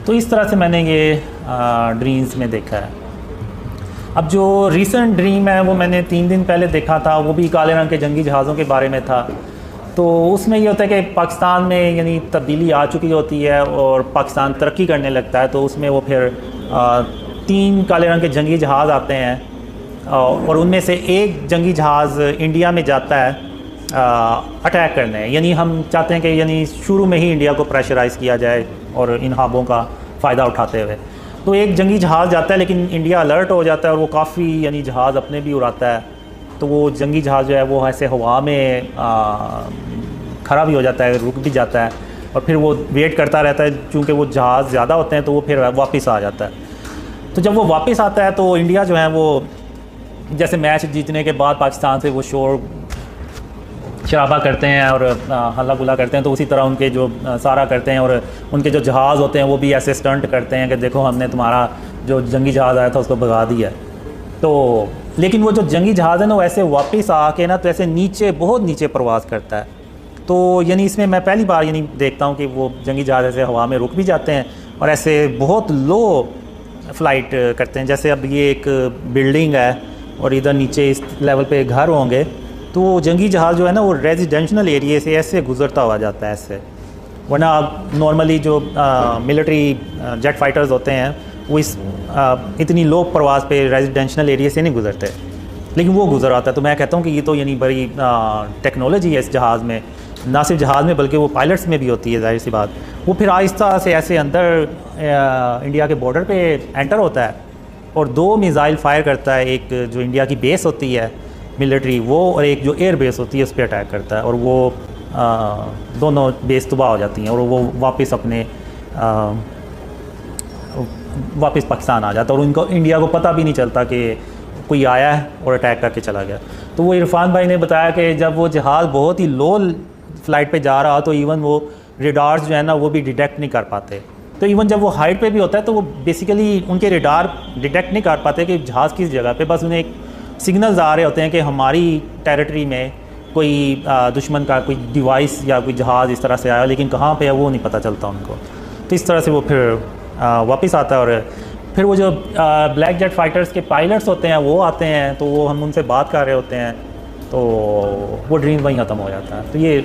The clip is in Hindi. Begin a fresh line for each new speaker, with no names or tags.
तो इस तरह से मैंने ये ड्रीम्स में देखा है। अब जो रीसेंट ड्रीम है वो मैंने 3 दिन पहले देखा था, वो भी काले रंग के जंगी जहाज़ों के बारे में था। तो उसमें ये होता है कि पाकिस्तान में यानी तब्दीली आ चुकी होती है और पाकिस्तान तरक्की करने लगता है, तो उसमें वो फिर 3 काले रंग के जंगी जहाज़ आते हैं और उनमें से एक जंगी जहाज़ इंडिया में जाता है अटैक करने। यानी हम चाहते हैं कि यानी शुरू में ही इंडिया को प्रेशराइज़ किया जाए और इन ख्वाबों का फ़ायदा उठाते हुए। तो एक जंगी जहाज़ जाता है, लेकिन इंडिया अलर्ट हो जाता है और वो काफ़ी यानी जहाज़ अपने भी उड़ाता है। तो वो जंगी जहाज़ जो है वो ऐसे हवा में खड़ा भी हो जाता है, रुक भी जाता है और फिर वो वेट करता रहता है। चूँकि वो जहाज़ ज़्यादा होते हैं तो वो फिर वापस आ जाता है। तो जब वो वापस आता है तो इंडिया जो है वो जैसे मैच जीतने के बाद पाकिस्तान से वो शोर शराबा करते हैं और हल्ला गुल्ला करते हैं, तो उसी तरह उनके जो सारा करते हैं और उनके जो जहाज़ होते हैं वो भी ऐसे स्टंट करते हैं कि देखो हमने तुम्हारा जो जंगी जहाज़ आया था उसको भगा दिया। तो लेकिन वो जो जंगी जहाज़ है ना वो ऐसे वापस आके ना तो ऐसे नीचे बहुत नीचे प्रवास करता है। तो यानी इसमें मैं पहली बार यानी देखता हूँ कि वो जंगी जहाज़ ऐसे हवा में रुक भी जाते हैं और ऐसे बहुत लो फ्लाइट करते हैं। जैसे अब ये एक बिल्डिंग है और इधर नीचे इस लेवल पे घर होंगे, तो वो जंगी जहाज़ जो है ना वो रेजिडेंशल एरिया से ऐसे गुजरता हुआ जाता है ऐसे। वरना नॉर्मली जो मिलिट्री जेट फाइटर्स होते हैं वो इस इतनी लो प्रवास पे रेजिडेंशल एरिया से नहीं गुजरते, लेकिन वो गुजर आता है। तो मैं कहता हूँ कि ये तो यानी बड़ी टेक्नोलॉजी है इस जहाज़ में, ना सिर्फ जहाज़ में बल्कि वो पायलट्स में भी होती है, जाहिर सी बात। वो फिर आहिस्ता से ऐसे अंदर इंडिया के बॉर्डर पे एंटर होता है और 2 मिसाइल फायर करता है, एक जो इंडिया की बेस होती है मिलिट्री वो, और एक जो एयर बेस होती है उस पर अटैक करता है और वो दोनों बेस तबाह हो जाती हैं और वो वापस अपने वापस पाकिस्तान आ जाता है और उनको इंडिया को पता भी नहीं चलता कि कोई आया है और अटैक करके चला गया। तो वो इरफान भाई ने बताया कि जब वो जहाज़ बहुत ही लो फ्लाइट पे जा रहा तो इवन वो रेडार्स जो है ना वो भी डिटेक्ट नहीं कर पाते। तो इवन जब वो हाइट पे भी होता है तो वो बेसिकली उनके रेडार डिटेक्ट नहीं कर पाते कि जहाज़ किस जगह पे, बस उन्हें एक सिग्नल्स आ रहे होते हैं कि हमारी टेरिटरी में कोई दुश्मन का कोई डिवाइस या कोई जहाज़ इस तरह से आया, लेकिन कहाँ पे है वो नहीं पता चलता उनको। तो इस तरह से वो फिर वापस आता है और फिर वो जो ब्लैक जेट फाइटर्स के पायलट्स होते हैं वो आते हैं, तो वो हम उनसे बात कर रहे होते हैं, तो वो ड्रीम वहीं ख़त्म हो जाता है। तो ये